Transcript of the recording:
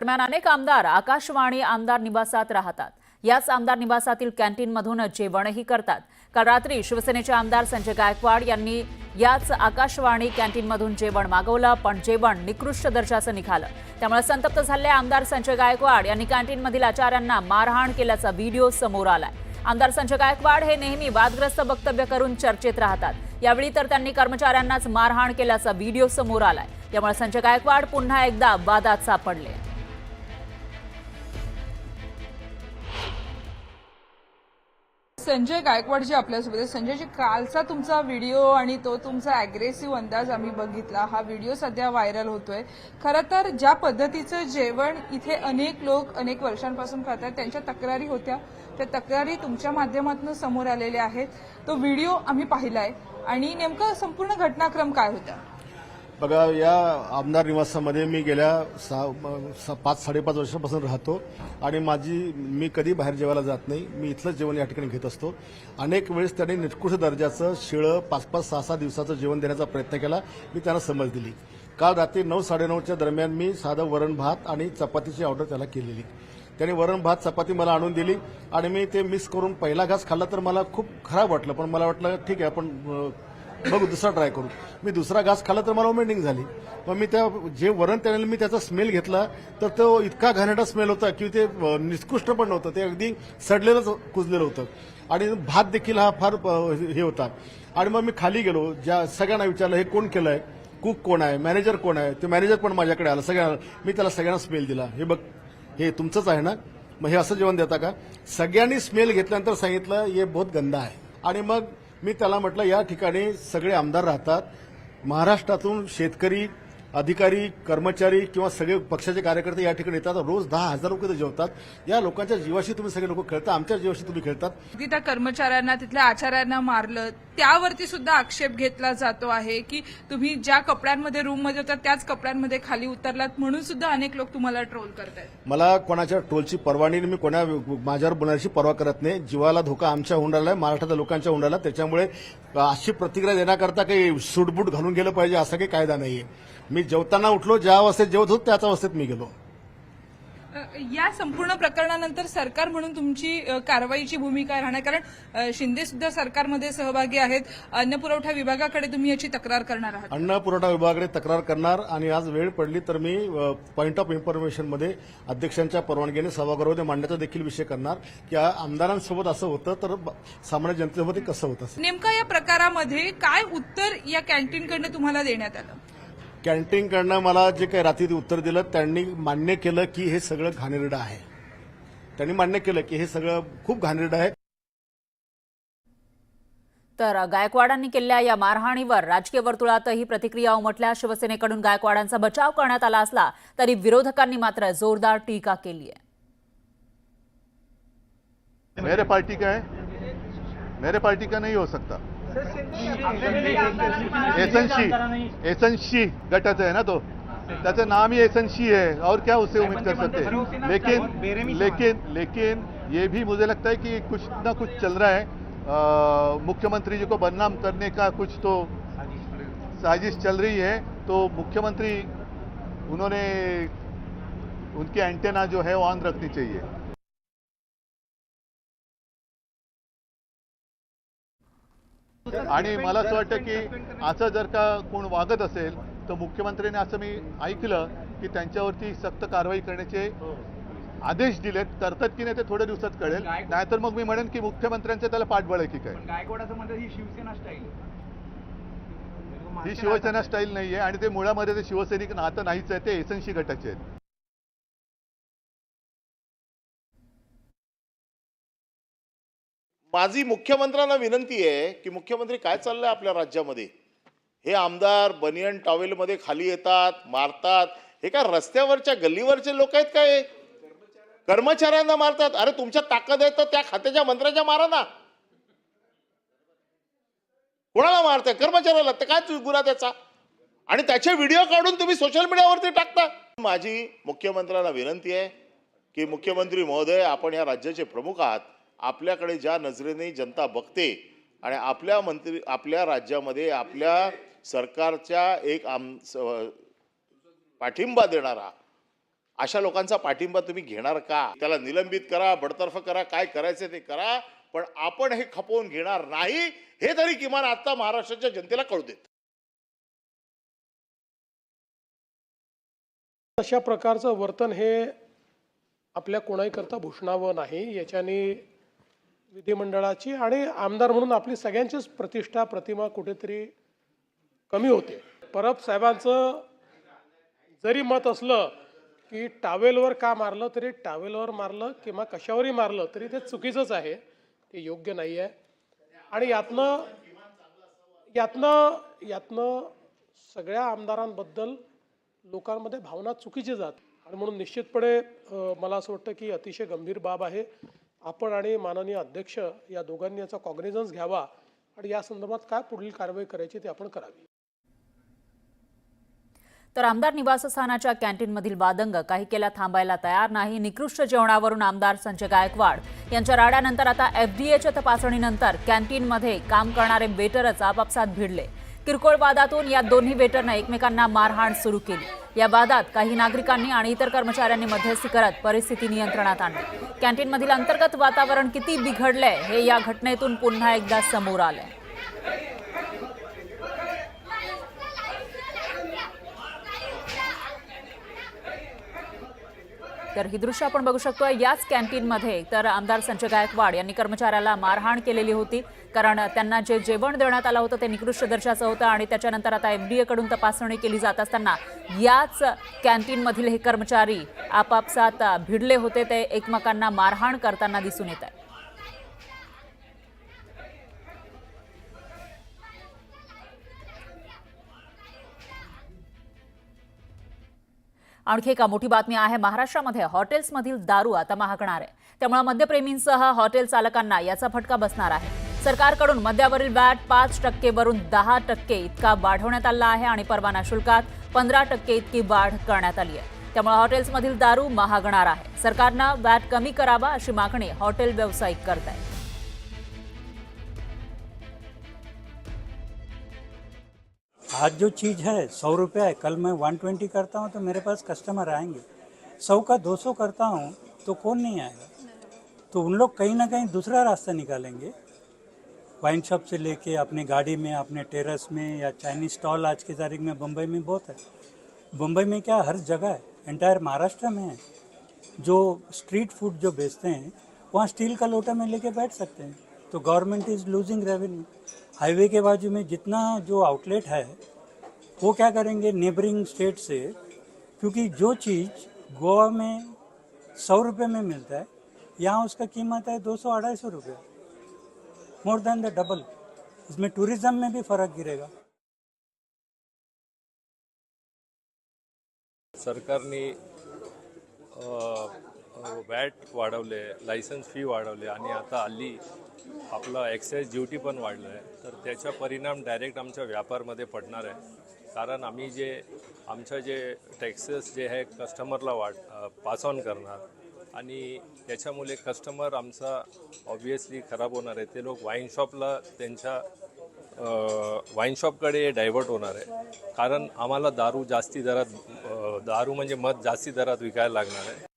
दरम्यान अनेक आमदार आकाशवाणी आमदार निवासात राहतात। याच आमदार निवासातील कॅन्टीनमधून जेवणही करतात। काल रात्री शिवसेनेचे आमदार संजय गायकवाड यांनी याच आकाशवाणी कॅन्टीनमधून जेवण मागवलं, पण जेवण निकृष्ट दर्जाचं निघालं। त्यामुळे संतप्त झालेले आमदार संजय गायकवाड यांनी कॅन्टीनमधील आचार्यांना मारहाण केल्याचा व्हिडिओ समोर आलाय। आमदार संजय गायकवाड हे नेहमी वादग्रस्त वक्तव्य करून चर्चेत राहतात। यावेळी तर त्यांनी कर्मचाऱ्यांनाच मारहाण केल्याचा व्हिडिओ समोर आलाय। त्यामुळे संजय गायकवाड पुन्हा एकदा वादात सापडले। संजय गायकवाड जी आपल्यासोबत आहे। संजयजी, कालचा तुमचा व्हिडिओ आणि तो तुमचा अग्रेसिव्ह अंदाज आम्ही बघितला। हा व्हिडिओ सध्या व्हायरल होतोय। खरं तर ज्या पद्धतीचं जेवण इथे अनेक लोक अनेक वर्षांपासून खातात, त्यांच्या तक्रारी होत्या, त्या तक्रारी तुमच्या माध्यमातून समोर आलेल्या आहेत। तो व्हिडिओ आम्ही पाहिलाय आणि नेमका संपूर्ण घटनाक्रम काय होता? बघा, या आमदार निवासामध्ये मी गेल्या 5-5.5 वर्षापासून राहतो आणि मी कधी बाहेर जेवायला जात नाही। मी इथलंच जेवण या ठिकाणी घेत असतो। अनेक वेळेस त्यांनी निकृष्ट दर्जाचं शिळं 5-5, 6-6 दिवसाचं जेवण देण्याचा प्रयत्न केला। मी त्यांना समज दिली। काल रात्री 9-9:30च्या दरम्यान मी साधं वरण भात आणि चपातीची ऑर्डर त्याला केलेली। त्याने वरण भात चपाती मला आणून दिली आणि मी ते मिस करून पहिला घास खाल्ला तर मला खूप खराब वाटलं, पण मला वाटलं ठीक आहे, आपण बघू, दुसरा ट्राय करू। मी दुसरा घास खाल्ला तर मला वॉमिटिंग झाली। पण मी जे वरण त्याने मी त्याचा स्मेल घेतला तर तो इतका घाणेरडा स्मेल होता की ते निकृष्ट पण नव्हतं, ते अगदी सडलेलंच कुजलेलं होतं आणि भात देखील हा फार हे होता। आणि मग मी खाली गेलो, ज्या सगळ्यांना विचारलं हे कोण केलंय, कुक कोण आहे, मॅनेजर कोण आहे। ते मॅनेजर पण माझ्याकडे आला, मी त्याला सगळ्यांना स्मेल दिला। हे बघ, हे तुमचंच आहे ना, मग हे असं जेवण देता का? सगळ्यांनी स्मेल घेतल्यानंतर सांगितलं हे बहुत गंदा आहे। आणि मग मी त्याला म्हटलं या ठिकाणी सगळे आमदार राहतात, महाराष्ट्रातून शेतकरी, अधिकारी, कर्मचारी किंवा सगळे पक्षाचे कार्यकर्ते या ठिकाणी येतात, रोज 10,000 लोक इथे जेवतात। या लोकांच्या जीवाशी तुम्ही सगळे लोक खेळता, आमच्या जीवाशी तुम्ही खेळतात। त्या कर्मचाऱ्यांना, तिथल्या आचार्यांना मारलं, त्यावरती सुद्धा आक्षेप घेतला जातो आहे की तुम्ही ज्या कपड्यांमध्ये रूममध्ये होता त्याच कपड्यांमध्ये खाली उतरलात, म्हणून सुद्धा अनेक लोक तुम्हाला ट्रोल करतात। मला कोणाच्या ट्रोलची पर्वा नाही, मी माझ्यावर बोलण्याची पर्वा करत नाही। जीवाला धोका आमच्या होऊन राहिलाय, महाराष्ट्रातल्या लोकांच्या होऊन राहिला। त्याच्यामुळे अशी प्रतिक्रिया देण्याकरता काही सूटबूट घालून गेलं पाहिजे असा काही कायदा नाहीये। मी जेवताना उठलो, ज्या अवस्थेत जेवत होतो त्याच अवस्थेत मी गेलो। या संपूर्ण प्रकरणानंतर सरकार म्हणून तुमची कारवाईची भूमिका राहणार, कारण शिंदे सुद्धा सरकारमध्ये सहभागी आहेत। अन्न पुरवठा विभागाकडे तुम्ही याची तक्रार करणार आहात? अन्न पुरवठा विभागाकडे तक्रार करणार आणि आज वेळ पडली तर मी पॉइंट ऑफ इन्फॉर्मेशनमध्ये अध्यक्षांच्या परवानगीने सभागृहामध्ये मांडण्याचा देखील विषय करणार की आमदारांसोबत असं होतं तर सामान्य जनतेसोबत कसं होतं। नेमका या प्रकारामध्ये काय उत्तर या कॅन्टीनकडनं तुम्हाला देण्यात आलं? कॅन्टीनकडनं मला जे काही रात्री उत्तर दिलं, त्यांनी मान्य केलं की हे सगळं घाणेरडं आहे। त्यांनी मान्य केलं की हे सगळं खूप घाणेरडं आहे। तर गायकवाडांनी केलेल्या या मारहाणीवर राजकीय वर्तुळातही प्रतिक्रिया उमटल्या। शिवसेनेकडून गायकवाडांचा बचाव करण्यात आला असला तरी विरोधकांनी मात्र जोरदार टीका केली आहे। मेरे पार्टी का है, मेरे पार्टी का नहीं हो सकता। एसएनसी गटाचं आहे ना, तो त्याचं नाम ही एसएनसी है, और क्या उससे उम्मीद कर सकते। लेकिन ये भी मुझे लगता है कि कुछ ना कुछ चल रहा है। मुख्यमंत्री जी को बदनाम करने का कुछ तो साजिश चल रही है। तो मुख्यमंत्री उनकी एंटेना जो है वो ऑन रखनी चाहिए। आणि मला असं वाटतं की असं जर का कोण वागत असेल तर मुख्यमंत्र्यांनी, असं मी ऐकलं की त्यांच्यावरती सक्त कारवाई करण्याचे आदेश दिलेत। करतात की नाही ते थोड्या दिवसात कळेल, नाहीतर मग मी म्हणेन की मुख्यमंत्र्यांचं त्याला पाठबळ आहे की काय। गायकवाडाचं म्हणतात ही शिवसेना स्टाईल, ही शिवसेना स्टाईल नाहीये आणि ते मुळामध्ये ते शिवसैनिक नातं नाहीच आहे, ते एसएनसी गटाचे आहेत। माझी मुख्यमंत्र्यांना विनंती आहे की मुख्यमंत्री काय चाललंय आपल्या राज्यामध्ये? हे आमदार बनियन टॉवेलमध्ये खाली येतात, मारतात। हे काय रस्त्यावरच्या गल्लीवरचे लोक आहेत काय? कर्मचाऱ्यांना मारतात। अरे तुमच्या ताकद आहे तर त्या खात्याच्या मंत्र्याच्या मारा ना। कोणाला मारताय? कर्मचाऱ्याला। तर काय गुन्हा त्याचा? आणि त्याचे व्हिडिओ काढून तुम्ही सोशल मीडियावरती टाकता। माझी मुख्यमंत्र्यांना विनंती आहे की मुख्यमंत्री महोदय, आपण या राज्याचे प्रमुख आहात। आपल्याकडे ज्या नजरेने जनता बघते आणि आपल्या राज्यामध्ये आपल्या सरकारच्या एक पाठिंबा देणारा अशा लोकांचा पाठिंबा तुम्ही घेणार का? त्याला निलंबित करा, बडतर्फ करा, काय करायचं ते करा, पण आपण हे खपवून घेणार नाही, हे तरी किमान आता महाराष्ट्राच्या जनतेला कळू देत. अशा प्रकारचं वर्तन हे आपल्या कोणाहीकरता भूषणावं नाही. याच्याने विधिमंडळाची आणि आमदार म्हणून आपली सगळ्यांचीच प्रतिष्ठा प्रतिमा कुठेतरी कमी होते. परब साहेबांचं जरी मत असलं की टावेलवर का मारलं, तरी टावेलवर मारलं किंवा कशावरही मारलं तरी ते चुकीचंच आहे, ते योग्य नाही आहे. आणि यातनं सगळ्या आमदारांबद्दल लोकांमध्ये भावना चुकीची जात आणि म्हणून निश्चितपणे मला असं वाटतं की अतिशय गंभीर बाब आहे. आपण आणि माननीय अध्यक्ष या दोघांनी याचा कॉग्निझन्स घ्यावा आणि या संदर्भात काय पुढील कारवाई करायची ते आपण करावी. तर आमदार निवासस्थानाच्या कॅन्टीनमधील वादंग काही केला थांबायला तयार नाही. निकृष्ट जेवणावरून आमदार संजय गायकवाड यांच्या राड्यानंतर आता FDAच्या तपासणीनंतर कॅन्टीनमध्ये काम करणारे वेटरच आपापसात भिडले. किरकोळ वादातून या दोन्ही वेटरनं एकमेकांना मारहाण सुरू केली. या वादात काही नागरिकांनी आणि इतर कर्मचाऱ्यांनी मध्यस्थी करत परिस्थिती नियंत्रणात आणली. कॅन्टीनमधील अंतर्गत वातावरण किती बिघडलंय हे या घटनेतून पुन्हा एकदा समोर आलंय. तर ही दृश्य आपण बघू शकतोय याच कॅन्टीनमध्ये. तर आमदार संजय गायकवाड यांनी कर्मचाऱ्याला मारहाण केलेली होती, कारण त्यांना जे जेवण देण्यात आलं होतं ते निकृष्ट दर्जाचं होतं आणि त्याच्यानंतर आता FDA कडून तपासणी केली जात असताना याच कॅन्टीनमधील हे कर्मचारी आपापसात भिडले होते. ते एकमेकांना मारहाण करताना दिसून येत आहे. आणखी एक मोठी बातमी आहे. महाराष्ट्रामध्ये हॉटेल्समधील दारू आता महागणार आहे. त्यामुळे मद्यप्रेमींसह हॉटेल चालकांना याचा फटका बसणार आहे. सरकारकडून मद्यावरील वॅट 5% वरून 10% इतका वाढवण्यात आला आहे आणि परवाना शुल्कात 15% इतकी वाढ करण्यात आली आहे. त्यामुळे हॉटेल्समधील दारू महागणार आहे. सरकारनं वॅट कमी करावा अशी मागणी हॉटेल व्यावसायिक करत आहेत. आज जो चीज़ है 100 रुपया है, कल मैं 120 करता हूँ तो मेरे पास कस्टमर आएंगे. 100 का 200 करता हूँ तो कौन नहीं आएगा. तो उन लोग कहीं ना कहीं दूसरा रास्ता निकालेंगे. वाइन शॉप से लेके अपनी गाड़ी में, अपने टेरेस में, या चाइनीज स्टॉल आज की तारीख में बम्बई में बहुत है. बम्बई में क्या हर जगह है, एंटायर महाराष्ट्र में है. जो स्ट्रीट फूड जो बेचते हैं वहाँ स्टील का लोटा में लेके बैठ सकते हैं. तो government is losing revenue. Highway के बाजू में जितना जो आउटलेट है वो क्या करेंगे नेबरिंग स्टेट से, क्योंकि जो चीज़ गोवा में 100 रुपये में मिलता है यहाँ उसका कीमत है 200-250 रुपये, मोर देन द डबल. इसमें टूरिज्म में भी फर्क गिरेगा. सरकारने वॅट वाढवले, लायसन्स फी वाढवले आणि आता हल्ली आपलं एक्साईज ड्युटी पण वाढलं आहे. तर त्याचा परिणाम डायरेक्ट आमच्या व्यापारमध्ये पडणार आहे. कारण आम्ही आमचं जे टॅक्सेस जे आहे कस्टमरला पास ऑन करणार आणि त्याच्यामुळे कस्टमर आमचा ऑब्वियसली खराब होणार आहे. ते लोक वाईन शॉपला त्यांच्या वाईन शॉपकडे डायव्हर्ट होणार आहे. कारण आम्हाला दारू म्हणजे मद जास्ती दरात विकायला लागणार आहे.